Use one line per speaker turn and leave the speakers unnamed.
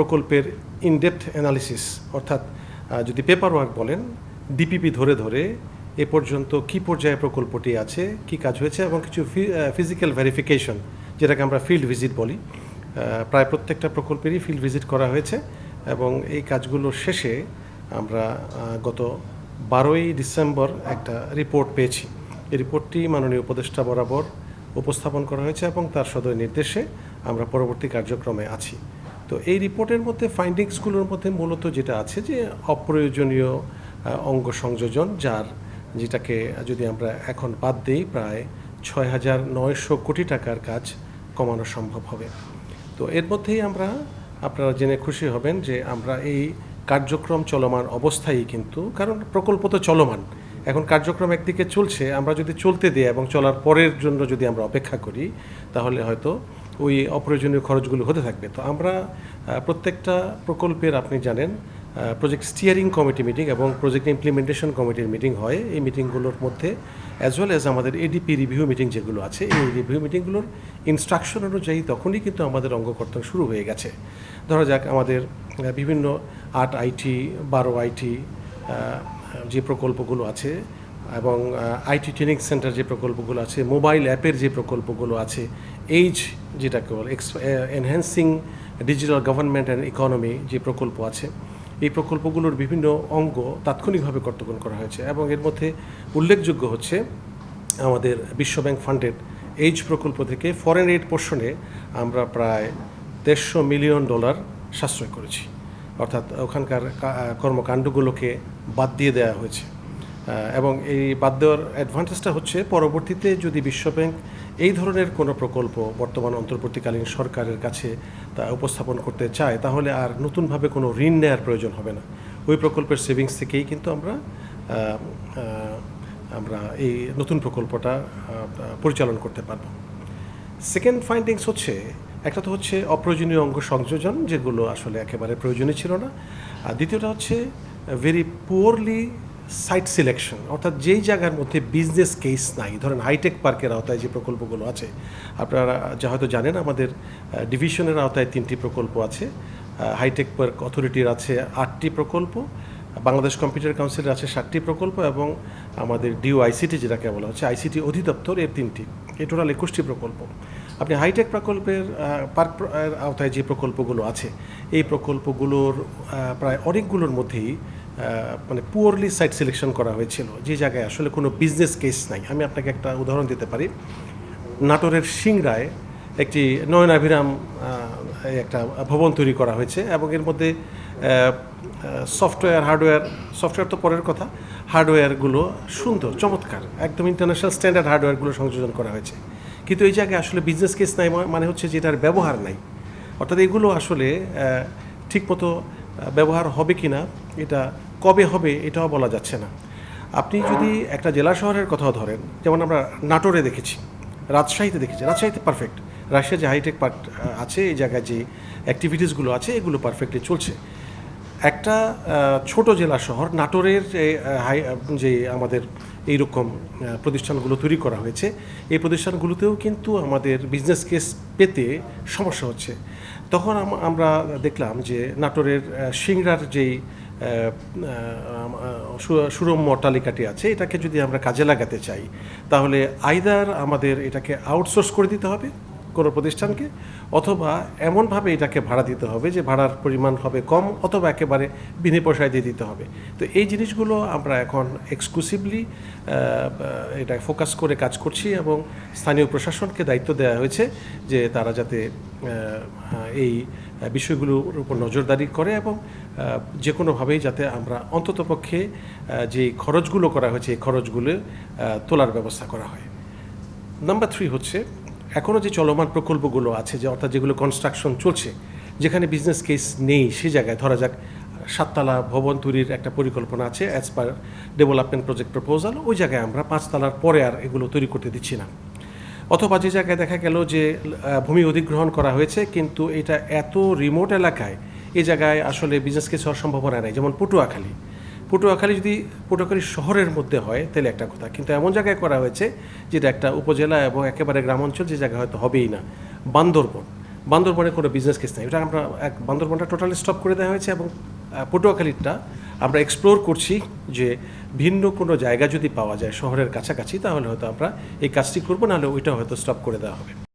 প্রকল্পের in-depth analysis, অর্থাৎ যদি পেপার ওয়ার্ক বলেন, ডিপিপি ধরে ধরে এ পর্যন্ত কী পর্যায়ে প্রকল্পটি আছে, কী কাজ হয়েছে, এবং কিছু ফিজিক্যাল ভেরিফিকেশন, যেটাকে আমরা ফিল্ড ভিজিট বলি। প্রায় প্রত্যেকটা প্রকল্পেরই ফিল্ড ভিজিট করা হয়েছে এবং এই কাজগুলো শেষে আমরা গত 12ই ডিসেম্বর একটা রিপোর্ট পেয়েছি। এই রিপোর্টটি মাননীয় উপদেষ্টা বরাবর উপস্থাপন করা হয়েছে এবং তার সদয় নির্দেশে আমরা পরবর্তী কার্যক্রমে আছি। তো এই রিপোর্টের মধ্যে ফাইন্ডিংসগুলোর মধ্যে মূলত যেটা আছে যে অপ্রয়োজনীয় অঙ্গ সংযোজন, যেটাকে যদি আমরা এখন বাদ দিই, প্রায় 6,900 কোটি টাকার কাজ কমানো সম্ভব হবে। তো এর মধ্যেই আপনারা জেনে খুশি হবেন যে আমরা এই কার্যক্রম চলমান অবস্থায়, কিন্তু কারণ প্রকল্প তো চলমান, এখন কার্যক্রম একদিকে চলছে, আমরা যদি চলতে দিই এবং চলার পরের জন্য যদি আমরা অপেক্ষা করি, তাহলে হয়তো ওই অপ্রয়োজনীয় খরচগুলো হতে থাকবে। তো আমরা প্রত্যেকটা প্রকল্পের, আপনি জানেন, প্রজেক্ট স্টিয়ারিং কমিটি মিটিং এবং প্রজেক্ট ইমপ্লিমেন্টেশন কমিটির মিটিং হয়। এই মিটিংগুলোর মধ্যে অ্যাজ ওয়েল অ্যাজ আমাদের এডিপি রিভিউ মিটিং যেগুলো আছে, এই রিভিউ মিটিংগুলোর ইনস্ট্রাকশন অনুযায়ী তখনই কিন্তু আমাদের অঙ্গকর্তন শুরু হয়ে গেছে। ধরা যাক আমাদের বিভিন্ন 8 আইটি 12 আইটি যে প্রকল্পগুলো আছে এবং আইটি ট্রেনিং সেন্টার যে প্রকল্পগুলো আছে, মোবাইল অ্যাপের যে প্রকল্পগুলো আছে, যেটাকে বলে enhancing digital government and economy যে প্রকল্প আছে, এই প্রকল্পগুলোর বিভিন্ন অঙ্গ তাৎক্ষণিকভাবে কর্তন করা হয়েছে এবং এর মধ্যে উল্লেখযোগ্য হচ্ছে আমাদের বিশ্বব্যাংক ফান্ডেড এইজ প্রকল্প থেকে ফরেন এইড পোর্শনে আমরা প্রায় $150 মিলিয়ন সাশ্রয় করেছি। অর্থাৎ ওখানকার কর্মকাণ্ডগুলোকে বাদ দিয়ে দেওয়া হয়েছে এবং এই বাদ দেওয়ার অ্যাডভান্টেজটা হচ্ছে পরবর্তীতে যদি বিশ্বব্যাংক এই ধরনের কোনো প্রকল্প বর্তমান অন্তর্বর্তীকালীন সরকারের কাছে তা উপস্থাপন করতে চায়, তাহলে আর নতুনভাবে কোনো ঋণ নেওয়ার প্রয়োজন হবে না। ওই প্রকল্পের সেভিংস থেকেই কিন্তু আমরা এই নতুন প্রকল্পটা পরিচালনা করতে পারব। সেকেন্ড ফাইন্ডিংস হচ্ছে, একটা তো হচ্ছে অপ্রয়োজনীয় অঙ্গ সংযোজন, যেগুলো আসলে একেবারে প্রয়োজনীয় ছিল না। আর দ্বিতীয়টা হচ্ছে ভেরি পুয়ারলি সাইট সিলেকশন, অর্থাৎ যেই জায়গার মধ্যে বিজনেস কেস নাই। ধরেন হাইটেক পার্কের আওতায় যে প্রকল্পগুলো আছে, আপনারা হয়তো জানেন আমাদের ডিভিশনের আওতায় 3টি প্রকল্প আছে। হাইটেক পার্ক অথরিটির আছে 8টি প্রকল্প, বাংলাদেশ কম্পিউটার কাউন্সিলের আছে 7টি প্রকল্প এবং আমাদের ডিওআইসিটি যেটাকে বলা হচ্ছে আইসিটি অধিদপ্তর, এর 3টি, এই টোটাল 21টি প্রকল্প। আপনি হাইটেক প্রকল্পের পার্ক আওতায় যে প্রকল্পগুলো আছে, এই প্রকল্পগুলোর প্রায় অনেকগুলোর মধ্যেই মানে পুয়ারলি সাইট সিলেকশন করা হয়েছিল, যে জায়গায় আসলে কোনো বিজনেস কেস নাই। আমি আপনাকে একটা উদাহরণ দিতে পারি। নাটোরের সিংড়ায় একটি নয়নাভিরাম একটা ভবন তৈরি করা হয়েছে এবং এর মধ্যে সফটওয়্যার তো পরের কথা, হার্ডওয়্যারগুলো সুন্দর, চমৎকার, একদম ইন্টারন্যাশনাল স্ট্যান্ডার্ড হার্ডওয়্যারগুলো সংযোজন করা হয়েছে। কিন্তু এই জায়গায় আসলে বিজনেস কেস নাই, মানে হচ্ছে যেটার ব্যবহার নাই। অর্থাৎ এগুলো আসলে ঠিকমতো ব্যবহার হবে কি না, এটা কবে হবে এটাও বলা যাচ্ছে না। আপনি যদি একটা জেলা শহরের কথাও ধরেন, যেমন আমরা নাটোরে দেখেছি, রাজশাহীতে দেখেছি, রাজশাহীতে পারফেক্ট, রাজশাহী যে হাইটেক পার্ক আছে, এই জায়গায় যে অ্যাক্টিভিটিসগুলো আছে, এগুলো পারফেক্টলি চলছে। একটা ছোট জেলা শহর নাটোরের যে আমাদের এইরকম প্রতিষ্ঠানগুলো তৈরি করা হয়েছে, এই প্রতিষ্ঠানগুলোতেও কিন্তু আমাদের বিজনেস কেস পেতে সমস্যা হচ্ছে। তখন আমরা দেখলাম যে নাটোরের সিংড়ার যেই সুরম্য অট্টালিকাটি আছে, এটাকে যদি আমরা কাজে লাগাতে চাই, তাহলে আইদার আমাদের এটাকে আউটসোর্স করে দিতে হবে কোনো প্রতিষ্ঠানকে, অথবা এমনভাবে এটাকে ভাড়া দিতে হবে যে ভাড়ার পরিমাণ হবে কম, অথবা একেবারে বিনা পয়সায় দিয়ে দিতে হবে। তো এই জিনিসগুলো আমরা এখন এক্সক্লুসিভলি এটা ফোকাস করে কাজ করছি এবং স্থানীয় প্রশাসনকে দায়িত্ব দেওয়া হয়েছে যে তারা যাতে এই বিষয়গুলোর উপর নজরদারি করে এবং যে কোনোভাবেই যাতে আমরা অন্ততপক্ষে যে খরচগুলো করা হয়েছে, এই খরচগুলো তোলার ব্যবস্থা করা হয়। নাম্বার 3 হচ্ছে, এখনও যে চলমান প্রকল্পগুলো আছে, যে অর্থাৎ যেগুলো কনস্ট্রাকশন চলছে, যেখানে বিজনেস কেস নেই, সে জায়গায় ধরা যাক 7 তলা ভবন তৈরির একটা পরিকল্পনা আছে as per development project proposal, ওই জায়গায় আমরা 5 তলার পরে আর এগুলো তৈরি করতে দিচ্ছি না। অথবা যে জায়গায় দেখা গেল যে ভূমি অধিগ্রহণ করা হয়েছে কিন্তু এটা এত রিমোট এলাকায়, এই জায়গায় আসলে বিজনেস কেস হওয়ার সম্ভাবনা নেই। যেমন পটুয়াখালী যদি পটুয়াখালী শহরের মধ্যে হয় তাহলে একটা কথা, কিন্তু এমন জায়গায় করা হয়েছে যেটা একটা উপজেলা এবং একেবারে গ্রাম অঞ্চল, যে জায়গায় হয়তো হবেই না। বান্দরবনে কোনো বিজনেস কেস নেই, এটা আমরা বান্দরবনটা টোটালি স্টপ করে দেওয়া হয়েছে এবং পটুয়াখালীরটা আমরা এক্সপ্লোর করছি যে ভিন্ন কোনো জায়গা যদি পাওয়া যায় শহরের কাছাকাছি তাহলে হয়তো আমরা এই কাজটি করবো, নাহলে ওইটা হয়তো স্টপ করে দেওয়া হবে।